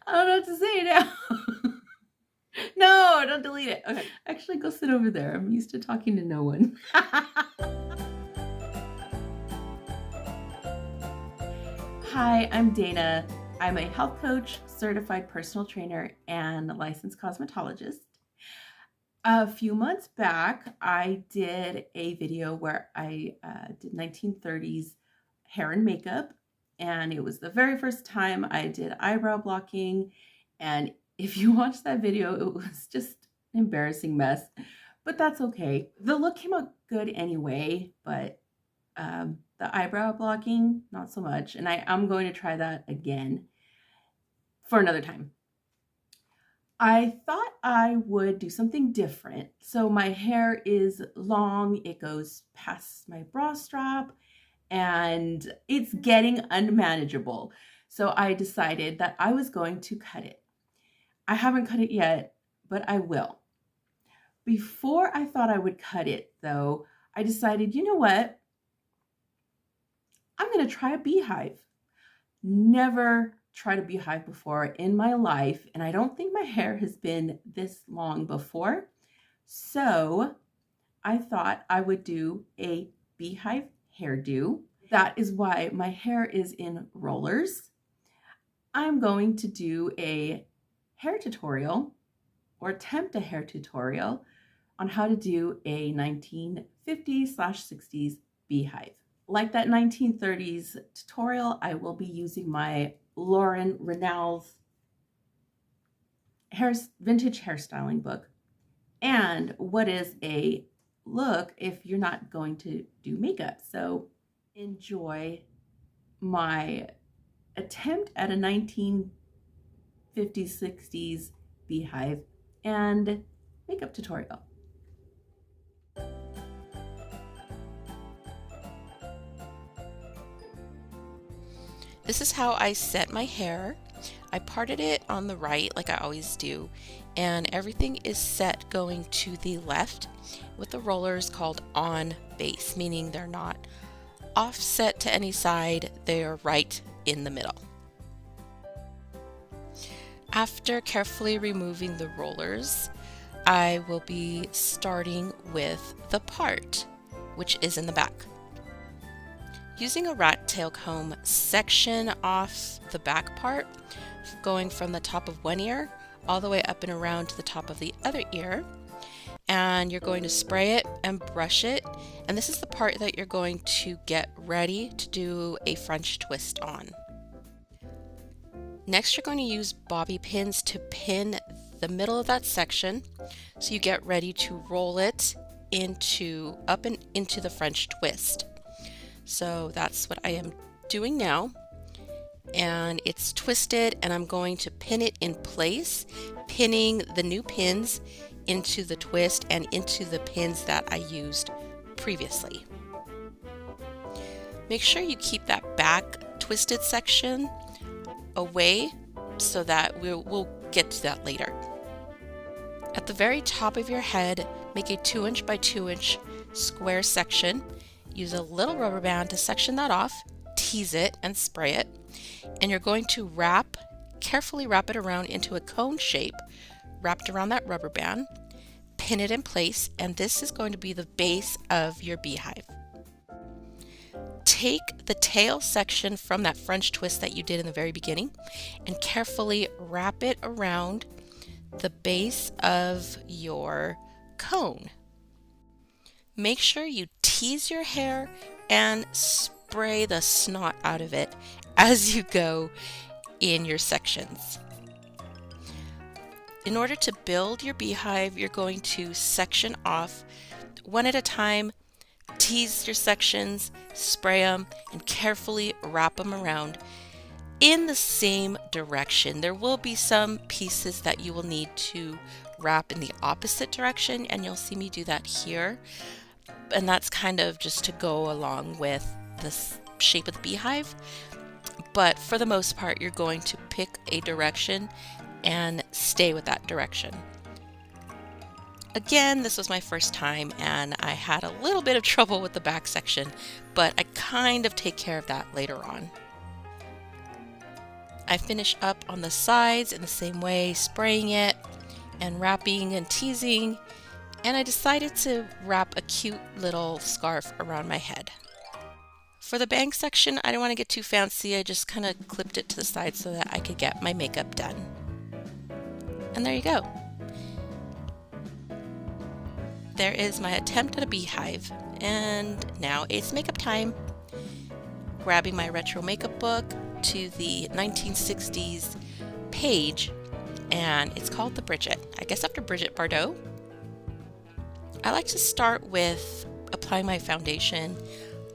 I don't know what to say now. No, don't delete it. Okay, actually go sit over there. I'm used to talking to no one. Hi, I'm Dana. I'm a health coach, certified personal trainer, and licensed cosmetologist. A few months back, I did a video where I did 1930s hair and makeup, and it was the very first time I did eyebrow blocking. And if you watch that video, it was just an embarrassing mess, but that's okay. The look came out good anyway, but the eyebrow blocking, not so much. And I'm going to try that again for another time. I thought I would do something different. So my hair is long, it goes past my bra strap, and it's getting unmanageable. So I decided that I was going to cut it. I haven't cut it yet, but I will. Before I thought I would cut it, though, I decided, you know what? I'm going to try a beehive. Never tried a beehive before in my life, and I don't think my hair has been this long before. So I thought I would do a beehive hairdo. That is why my hair is in rollers. I'm going to do a hair tutorial, or attempt a hair tutorial, on how to do a 1950s/60s beehive. Like that 1930s tutorial, I will be using my Lauren Renal's vintage hairstyling book. And what is a look if you're not going to do makeup? So enjoy my attempt at a 1950s, 60s beehive and makeup tutorial. This is how I set my hair. I parted it on the right like I always do, and everything is set going to the left with the rollers called on base, meaning they're not offset to any side, they are right in the middle. After carefully removing the rollers, I will be starting with the part, which is in the back. Using a rat tail comb, section off the back part, going from the top of one ear all the way up and around to the top of the other ear. And you're going to spray it and brush it. And this is the part that you're going to get ready to do a French twist on. Next, you're going to use bobby pins to pin the middle of that section, so you get ready to roll it up and into the French twist. So that's what I am doing now, and it's twisted, and I'm going to pin it in place, pinning the new pins into the twist and into the pins that I used previously. Make sure you keep that back twisted section away so that we'll get to that later. At the very top of your head, make a 2" by 2" square section. Use a little rubber band to section that off, tease it and spray it, and you're going to carefully wrap it around into a cone shape wrapped around that rubber band, pin it in place, and this is going to be the base of your beehive. Take the tail section from that French twist that you did in the very beginning and carefully wrap it around the base of your cone. Make sure you tease your hair and spray the snot out of it as you go in your sections. In order to build your beehive, you're going to section off one at a time, tease your sections, spray them, and carefully wrap them around in the same direction. There will be some pieces that you will need to wrap in the opposite direction, and you'll see me do that here. And that's kind of just to go along with the shape of the beehive. But for the most part, you're going to pick a direction and stay with that direction. Again, this was my first time and I had a little bit of trouble with the back section, but I kind of take care of that later on. I finish up on the sides in the same way, spraying it and wrapping and teasing, and I decided to wrap a cute little scarf around my head. For the bang section, I didn't want to get too fancy. I just kind of clipped it to the side so that I could get my makeup done. And there you go. There is my attempt at a beehive. And now it's makeup time. Grabbing my retro makeup book to the 1960s page, and it's called the Bridget. I guess after Bridget Bardot. I like to start with applying my foundation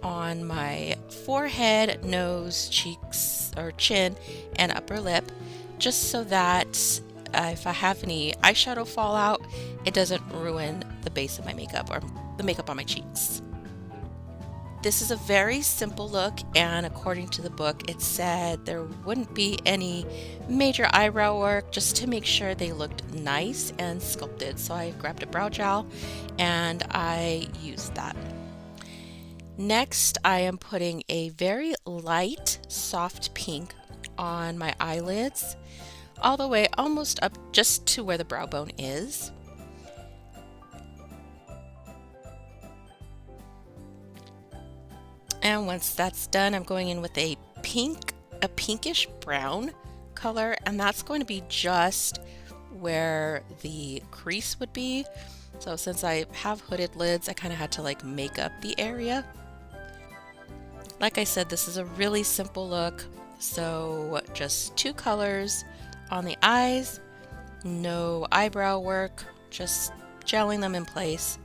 on my forehead, nose, cheeks, or chin, and upper lip, just so that if I have any eyeshadow fallout, it doesn't ruin the base of my makeup or the makeup on my cheeks. This is a very simple look, and according to the book, it said there wouldn't be any major eyebrow work, just to make sure they looked nice and sculpted. So I grabbed a brow gel and I used that. Next, I am putting a very light, soft pink on my eyelids, all the way almost up just to where the brow bone is. And once that's done, I'm going in with a pinkish brown color, and that's going to be just where the crease would be. So since I have hooded lids, I kind of had to like make up the area. Like I said, this is a really simple look, so just 2 colors on the eyes, no eyebrow work, just gelling them in place,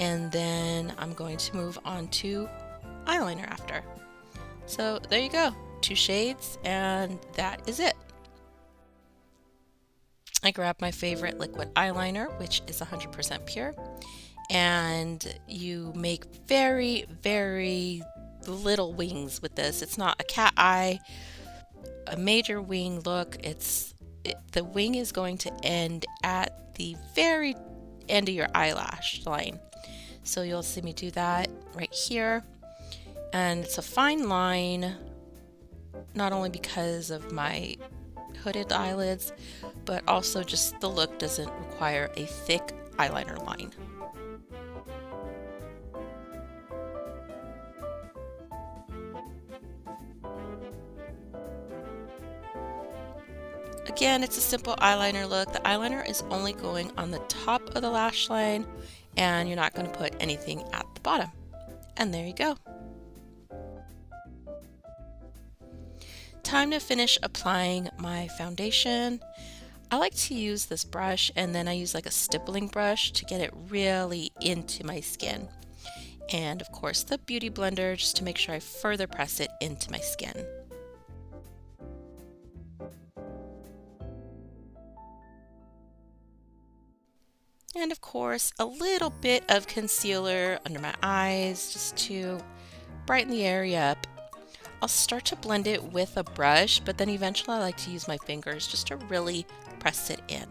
and then I'm going to move on to eyeliner after. So there you go, 2 shades, and that is it. I grabbed my favorite liquid eyeliner, which is 100% pure, and you make very, very little wings with this. It's not a cat eye, a major wing look. The wing is going to end at the very end of your eyelash line. So you'll see me do that right here. And it's a fine line, not only because of my hooded eyelids, but also just the look doesn't require a thick eyeliner line. Again, it's a simple eyeliner look. The eyeliner is only going on the top of the lash line, and you're not going to put anything at the bottom. And there you go. Time to finish applying my foundation. I like to use this brush, and then I use like a stippling brush to get it really into my skin. And of course the beauty blender, just to make sure I further press it into my skin. And of course, a little bit of concealer under my eyes just to brighten the area up. I'll start to blend it with a brush, but then eventually I like to use my fingers just to really press it in.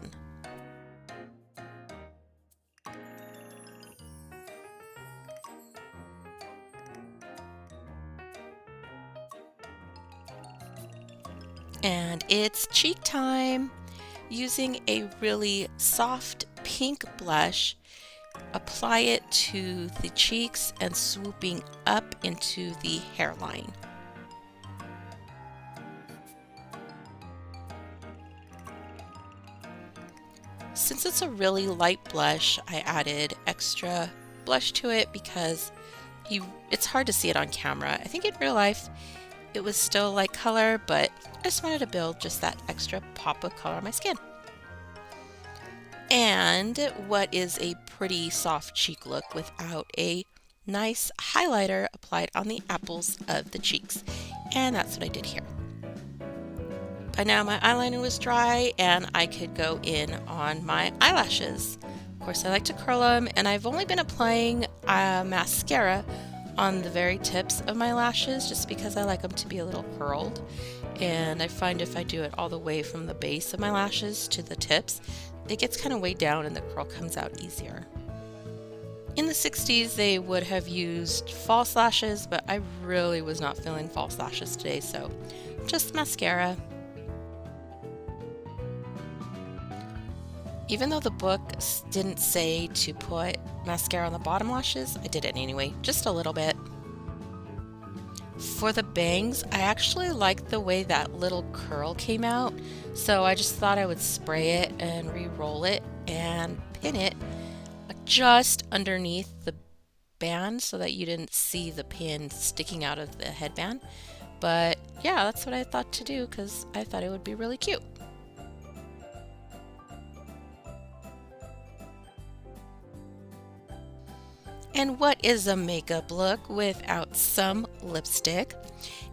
And it's cheek time. Using a really soft pink blush, apply it to the cheeks and swooping up into the hairline. Since it's a really light blush, I added extra blush to it because it's hard to see it on camera. I think in real life it was still light color, but I just wanted to build just that extra pop of color on my skin. And what is a pretty soft cheek look without a nice highlighter applied on the apples of the cheeks? And that's what I did here. By now my eyeliner was dry and I could go in on my eyelashes. Of course I like to curl them, and I've only been applying mascara on the very tips of my lashes just because I like them to be a little curled. And I find if I do it all the way from the base of my lashes to the tips, it gets kind of weighed down and the curl comes out easier. In the 60s, they would have used false lashes, but I really was not feeling false lashes today, so just mascara. Even though the book didn't say to put mascara on the bottom lashes, I did it anyway, just a little bit. For the bangs, I actually liked the way that little curl came out, so I just thought I would spray it and re-roll it and pin it just underneath the band so that you didn't see the pin sticking out of the headband. But yeah, that's what I thought to do because I thought it would be really cute. And what is a makeup look without some lipstick?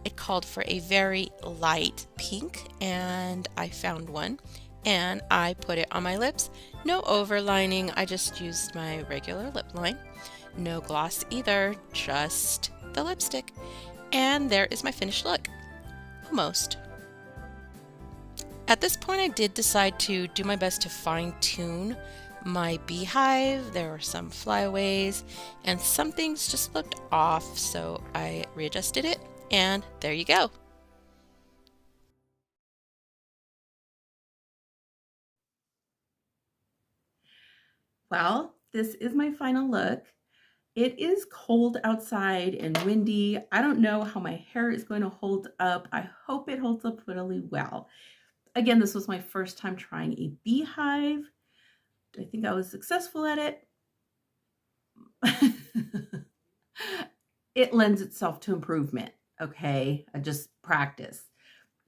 It called for a very light pink, and I found one, and I put it on my lips. No overlining, I just used my regular lip line. No gloss either, just the lipstick. And there is my finished look. Almost. At this point, I did decide to do my best to fine-tune my beehive. There were some flyaways and some things just looked off, so I readjusted it, and there you go. Well, this is my final look. It is cold outside and windy. I don't know how my hair is going to hold up. I hope it holds up really well. Again, this was my first time trying a beehive. I think I was successful at it. It lends itself to improvement, okay? I just practice.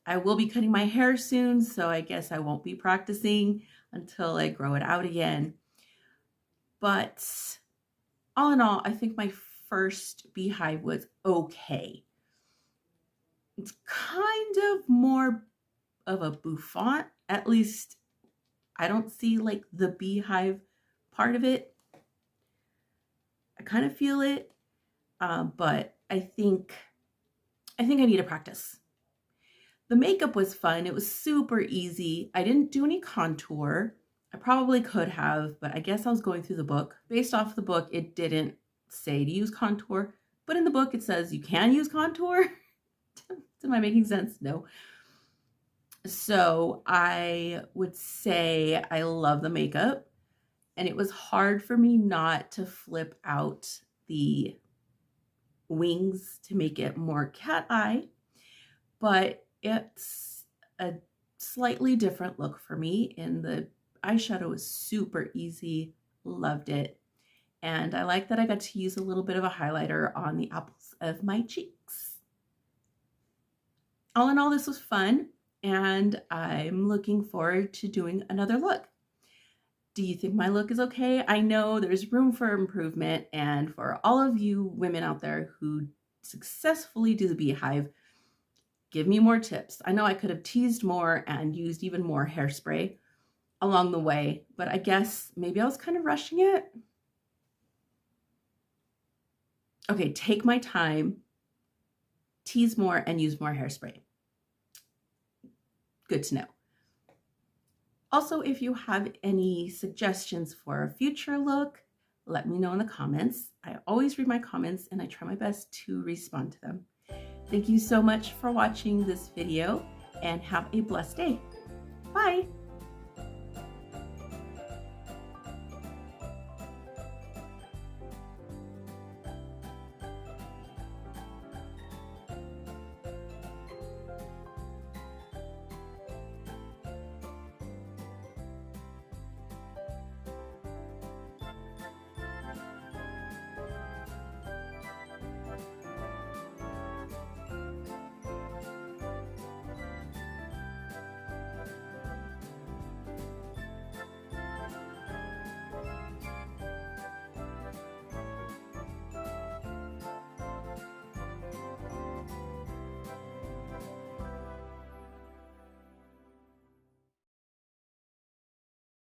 I will be cutting my hair soon, so I guess I won't be practicing until I grow it out again. But all in all, I think my first beehive was okay. It's kind of more of a bouffant, at least I don't see like the beehive part of it. I kind of feel it, but I think I need to practice. The makeup was fun. It was super easy. I didn't do any contour. I probably could have, but I guess I was going through the book. Based off the book, it didn't say to use contour, but in the book it says you can use contour. Am I making sense? No. So I would say I love the makeup, and it was hard for me not to flip out the wings to make it more cat eye, but it's a slightly different look for me. And the eyeshadow was super easy, loved it. And I like that I got to use a little bit of a highlighter on the apples of my cheeks. All in all, this was fun, and I'm looking forward to doing another look. Do you think my look is okay? I know there's room for improvement, and for all of you women out there who successfully do the beehive, give me more tips. I know I could have teased more and used even more hairspray along the way, but I guess maybe I was kind of rushing it. Okay, take my time, tease more, and use more hairspray. Good to know. Also, if you have any suggestions for a future look, let me know in the comments. I always read my comments and I try my best to respond to them. Thank you so much for watching this video, and have a blessed day. Bye.